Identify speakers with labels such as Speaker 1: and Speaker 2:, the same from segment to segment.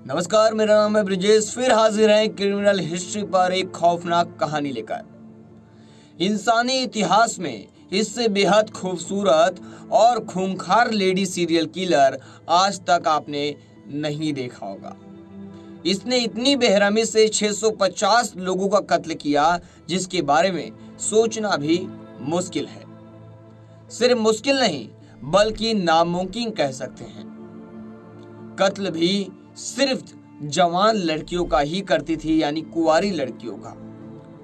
Speaker 1: नमस्कार, मेरा नाम है ब्रिजेश। फिर हाजिर हैं क्रिमिनल हिस्ट्री पर एक खौफनाक कहानी लेकर। इंसानी इतिहास में इससे बेहद खूबसूरत और खूंखार लेडी सीरियल किलर आज तक आपने नहीं देखा होगा। इसने इतनी बेरहमी से 650 लोगों का कत्ल किया जिसके बारे में सोचना भी मुश्किल है। सिर्फ मुश्किल नहीं बल्कि नामुमकिन कह सकते हैं। कत्ल भी सिर्फ जवान लड़कियों का ही करती थी, यानी कुंवारी लड़कियों का,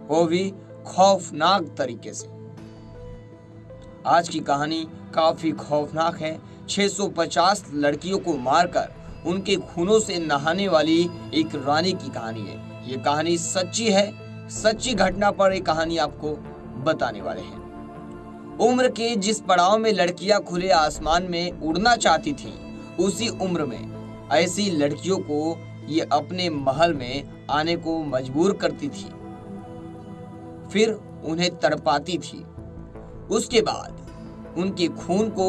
Speaker 1: वो भी खौफनाक तरीके से। आज की कहानी काफी खौफनाक है। 650 लड़कियों को मारकर उनके खूनों से नहाने वाली एक रानी की कहानी है। ये कहानी सच्ची है, सच्ची घटना पर एक कहानी आपको बताने वाले हैं। उम्र के जिस पड़ाव में लड़कियां खुले आसमान में उड़ना चाहती थीं, उसी उम्र में ऐसी लड़कियों को ये अपने महल में आने को मजबूर करती थी, फिर उन्हें तड़पाती थी। उसके बाद उनके खून को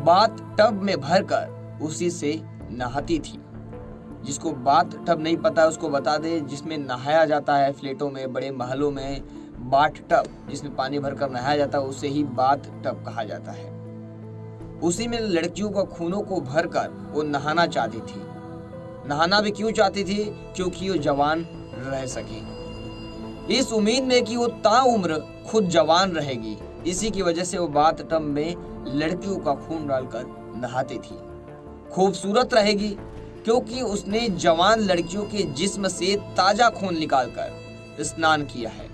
Speaker 1: बाथ टब में भरकर उसी से नहाती थी। जिसको बाथ टब नहीं पता उसको बता दे, जिसमें नहाया जाता है फ्लैटों में, बड़े महलों में बाथ टब जिसमें पानी भरकर नहाया जाता है, उसे ही बाथ टब कहा जाता है। उसी में लड़कियों का खूनों को भरकर वो नहाना चाहती थी। नहाना भी क्यों चाहती थी? क्योंकि वो जवान रह सके, इस उम्मीद में कि वो ताउम्र खुद जवान रहेगी। इसी की वजह से वो बाथ टब में लड़कियों का खून डालकर नहाती थी। खूबसूरत रहेगी क्योंकि उसने जवान लड़कियों के जिस्म से ताजा खून निकालकर स्नान किया है।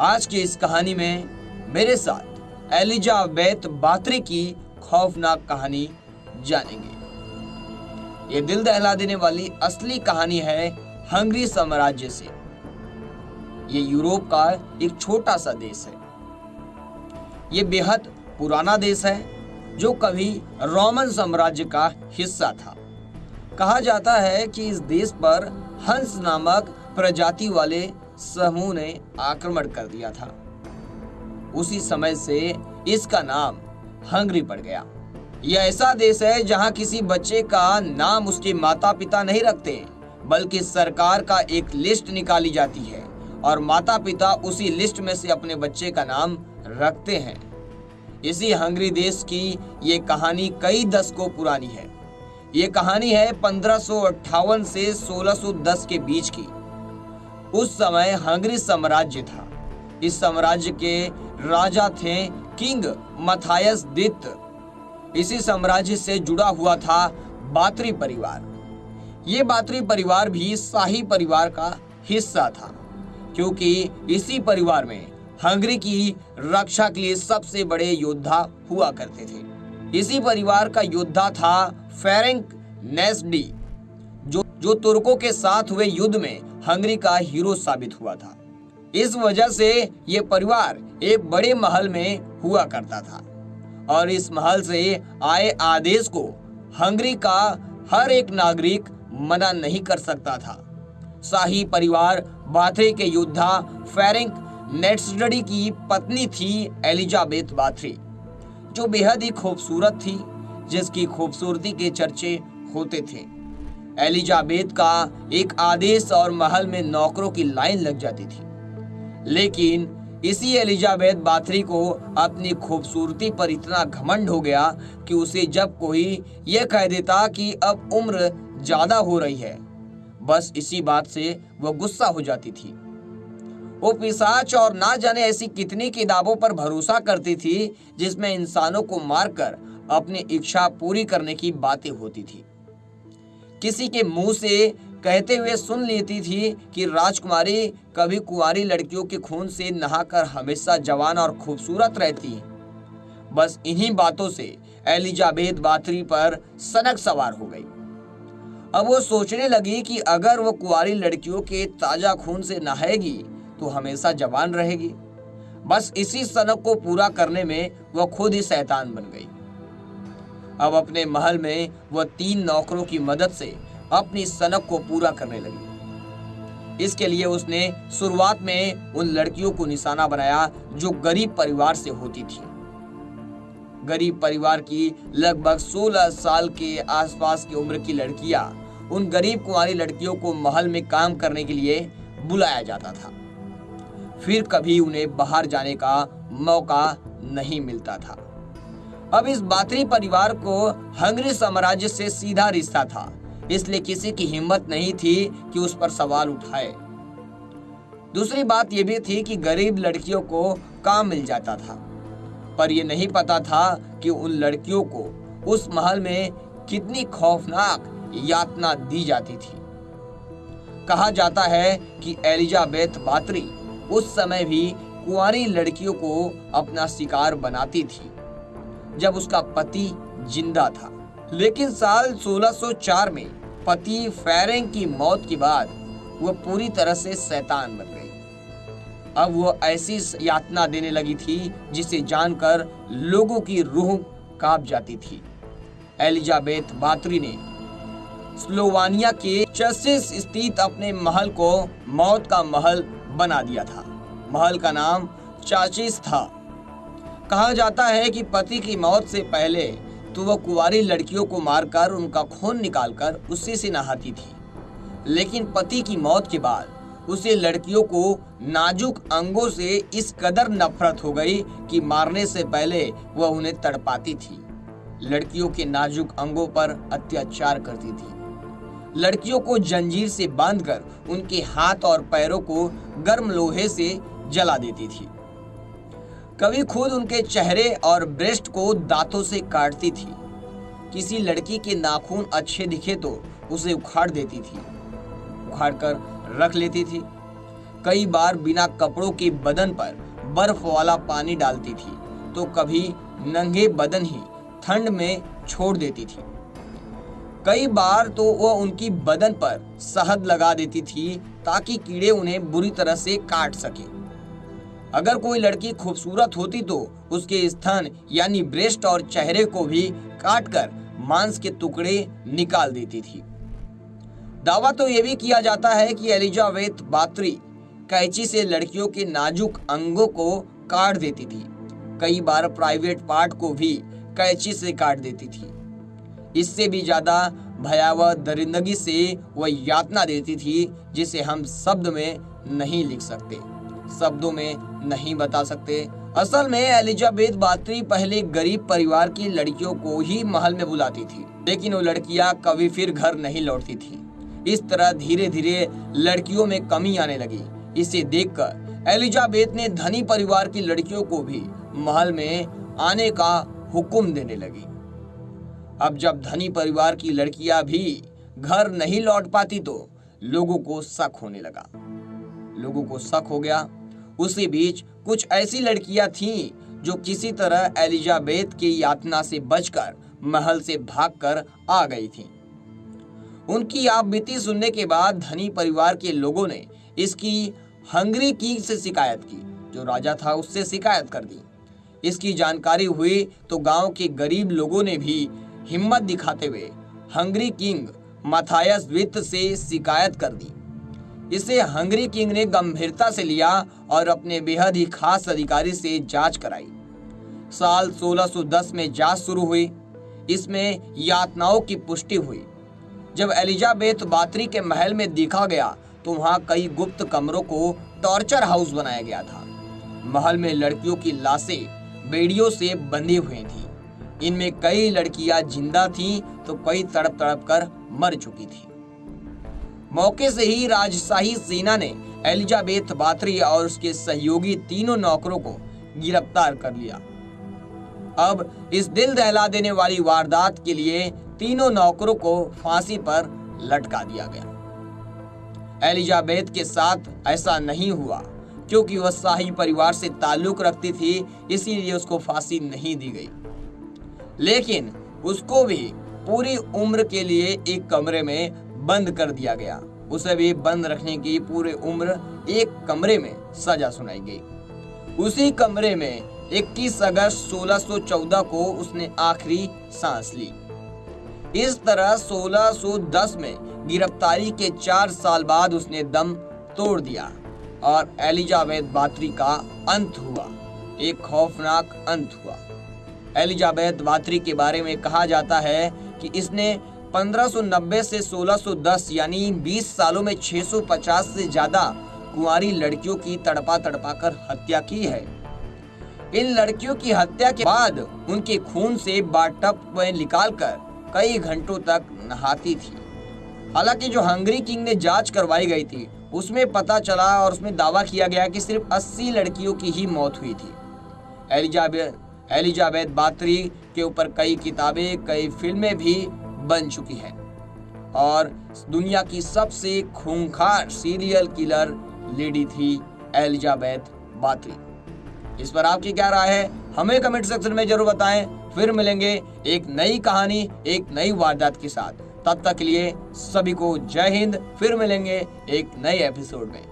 Speaker 1: आज की इस कहानी में मेरे साथ एलिजाबेथ बाथरी की खौफनाक कहानी जानेंगे। ये दिल दहला देने वाली असली कहानी है हंगरी साम्राज्य से। ये यूरोप का एक छोटा सा देश है। ये बेहद पुराना देश है जो कभी रोमन साम्राज्य का हिस्सा था। कहा जाता है कि इस देश पर हंस नामक प्रजाति वाले समूह ने आक्रमण कर दिया था। उसी समय से इसका नाम हंगरी पड़ गया। यह ऐसा देश है जहां किसी बच्चे का नाम उसके माता पिता नहीं रखते, बल्कि सरकार का एक लिस्ट निकाली जाती है और माता पिता उसी लिस्ट में से अपने बच्चे का नाम रखते हैं। इसी हंगरी देश की ये कहानी कई दशकों पुरानी है। ये कहानी है 1558 से 1610 के बीच की। उस समय हंगरी साम्राज्य था। इस साम्राज्य के राजा थे किंग मथायस द्वितीय। इसी साम्राज्य से जुड़ा हुआ था बाथरी परिवार। ये बाथरी परिवार भी शाही परिवार का हिस्सा था, क्योंकि इसी परिवार में हंगरी की रक्षा के लिए सबसे बड़े योद्धा हुआ करते थे। इसी परिवार का योद्धा था फेरेंक नेस्डी, जो तुर्कों के साथ हुए युद्ध में हंगरी का हीरो साबित हुआ था। इस वजह से ये परिवार एक बड़े महल में हुआ करता था और इस महल से आए आदेश को हंगरी का हर एक नागरिक मना नहीं कर सकता था। शाही परिवार बाथरी के योद्धा फेरेंक नेस्डी की पत्नी थी एलिजाबेथ बाथरी, जो बेहद ही खूबसूरत थी, जिसकी खूबसूरती के चर्चे होते थे। एलिजाबेथ का एक आदेश और महल में नौकरों की लाइन लग जाती थी। लेकिन इसी एलिजाबेथ बाथरी को अपनी खूबसूरती पर इतना घमंड हो गया कि उसे जब कोई यह कह देता कि अब उम्र ज्यादा हो रही है, बस इसी बात से वह गुस्सा हो जाती थी। वो पिशाच और ना जाने ऐसी कितनी किताबों पर भरोसा करती थी जिसमें इंसानों को मारकर अपनी इच्छा पूरी करने की बातें होती थी। किसी के मुंह से कहते हुए सुन लेती थी कि राजकुमारी कभी कुंवारी लड़कियों के खून से नहाकर हमेशा जवान और खूबसूरत रहती। बस इन्हीं बातों से एलिजाबेथ बाथरी पर सनक सवार हो गई। अब वो सोचने लगी कि अगर वो कुंवारी लड़कियों के ताजा खून से नहाएगी तो हमेशा जवान रहेगी। बस इसी सनक को पूरा करने में वह खुद ही शैतान बन गई। अब अपने महल में वह 3 नौकरों की मदद से अपनी सनक को पूरा करने लगी। इसके लिए उसने शुरुआत में उन लड़कियों को निशाना बनाया जो गरीब परिवार से होती थी। गरीब परिवार की लगभग 16 साल के आसपास की उम्र की लड़कियां उन गरीब कुंवारी लड़कियों को महल में काम करने के लिए बुलाया जाता था। फिर कभी उन्हें बाहर जाने का मौका नहीं मिलता था। अब इस बात्री परिवार को हंगरी साम्राज्य से सीधा रिश्ता था, इसलिए किसी की हिम्मत नहीं थी कि उस पर सवाल उठाए। दूसरी बात यह भी थी कि गरीब लड़कियों को काम मिल जाता था, पर यह नहीं पता था कि उन लड़कियों को उस महल में कितनी खौफनाक यातना दी जाती थी। कहा जाता है कि एलिजाबेथ बात्री उस समय भी कुंवारी लड़कियों को अपना शिकार बनाती थी जब उसका पति जिंदा था। लेकिन साल 1604 में पति फेरेंग की मौत के बाद वह पूरी तरह से शैतान बन गई। अब वह ऐसी यातना देने लगी थी जिसे जानकर लोगों की रूह कांप जाती थी। एलिजाबेथ बात्री ने स्लोवानिया के चर्चिस स्थित अपने महल को मौत का महल बना दिया था। महल का नाम चाचिस था। कहा जाता है कि पति की मौत से पहले तो वह कुंवारी लड़कियों को मारकर उनका खून निकालकर उसी से नहाती थी, लेकिन पति की मौत के बाद उसे लड़कियों को नाजुक अंगों से इस कदर नफरत हो गई कि मारने से पहले वह उन्हें तड़पाती थी, लड़कियों के नाजुक अंगों पर अत्याचार करती थी, लड़कियों को जंजीर से बांधकर उनके हाथ और पैरों को गर्म लोहे से जला देती थी। कभी खुद उनके चेहरे और ब्रेस्ट को दांतों से काटती थी। किसी लड़की के नाखून अच्छे दिखे तो उसे उखाड़ देती थी, उखाड़ कर रख लेती थी। कई बार बिना कपड़ों के बदन पर बर्फ वाला पानी डालती थी तो कभी नंगे बदन ही ठंड में छोड़ देती थी। कई बार तो वह उनकी बदन पर शहद लगा देती थी ताकि कीड़े उन्हें बुरी तरह से काट सके। अगर कोई लड़की खूबसूरत होती तो उसके स्तन यानी ब्रेस्ट और चेहरे को भी काटकर मांस के टुकड़े निकाल देती थी। दावा तो यह भी किया जाता है कि एलिजाबेथ बात्री कैंची से लड़कियों के नाजुक अंगों को काट देती थी। कई बार प्राइवेट पार्ट को भी कैंची से काट देती थी। इससे भी ज्यादा भयावह दरिंदगी से वह यातना देती थी जिसे हम शब्द में नहीं लिख सकते, शब्दों में नहीं बता सकते। असल में एलिजाबेथ बात्री पहले गरीब परिवार की लड़कियों को ही महल में बुलाती थी, लेकिन वो लड़कियां कभी फिर घर नहीं लौटती थी। इस तरह धीरे धीरे लड़कियों में कमी आने लगी। इसे देखकर एलिजाबेथ ने धनी परिवार की लड़कियों को भी महल में आने का हुक्म देने लगी। अब जब धनी परिवार की लड़कियां भी घर नहीं लौट पाती तो लोगों को शक होने लगा। लोगों को शक हो गया। उसी बीच कुछ ऐसी लड़कियां थीं जो किसी तरह एलिजाबेथ की यातना से बचकर महल से भागकर आ गई थीं। उनकी आपबीती सुनने के बाद धनी परिवार के लोगों ने इसकी हंगरी किंग से शिकायत की। जो राजा था उससे शिकायत कर दी। इसकी जानकारी हुई तो गांव के गरीब लोगों ने भी हिम्मत दिखाते हुए हंगरी किंग माथायस द्वित से शिकायत कर दी। इसे हंगरी किंग ने गंभीरता से लिया और अपने बेहद ही खास अधिकारी से जांच कराई। साल 1610 में जांच शुरू हुई। इसमें यातनाओं की पुष्टि हुई। जब एलिजाबेथ बात्री के महल में देखा गया तो वहां कई गुप्त कमरों को टॉर्चर हाउस बनाया गया था। महल में लड़कियों की लाशें बेड़ियों से बंधी हुई थी। इनमें कई लड़कियां जिंदा थीं तो कई तड़प तड़प कर मर चुकी थी। मौके से ही राजशाही सेना ने एलिजाबेथ बात्री और उसके सहयोगी तीनों नौकरों को गिरफ्तार कर लिया। अब इस दिल दहला देने वाली वारदात के लिए तीनों नौकरों को फांसी पर लटका दिया गया। एलिजाबेथ के साथ ऐसा नहीं हुआ क्योंकि वह शाही परिवार से ताल्लुक रखती थी, इसीलिए उसको फांसी नहीं दी गई। लेकिन उसको भी पूरी उम्र के लिए एक कमरे में बंद कर दिया गया। उसे भी बंद रखने की पूरी उम्र एक कमरे में सजा सुनाई गई। उसी कमरे में 21 अगस्त 1614 को उसने आखिरी सांस ली। इस तरह 1610 में गिरफ्तारी के 4 साल बाद उसने दम तोड़ दिया और एलिजाबेथ बात्री का अंत हुआ, एक खौफनाक अंत हुआ। एलिजाबेथ बात्री के बारे में कहा जाता है कि इसने 1590 से 1610 यानी 20 सालों में 650 से ज्यादा कुंवारी लड़कियों की तड़पा कर हत्या की है। इन लड़कियों की हत्या के बाद उनके खून से बाथटब में निकालकर कई घंटों तक नहाती थी। हालांकि जो हंगरी किंग ने जांच करवाई गई थी उसमें पता चला और उसमें दावा किया गया कि सिर्फ 80 लड़कियों की ही मौत हुई थी। एलिजाबेथ बाथरी के ऊपर कई किताबें, कई फिल्में भी बन चुकी हैं और दुनिया की सबसे खूंखार सीरियल किलर लेडी थी एलिजाबेथ बाथरी। इस पर आपकी क्या राय है हमें कमेंट सेक्शन में जरूर बताएं। फिर मिलेंगे एक नई कहानी, एक नई वारदात के साथ। तब तक के लिए सभी को जय हिंद। फिर मिलेंगे एक नए एपिसोड में।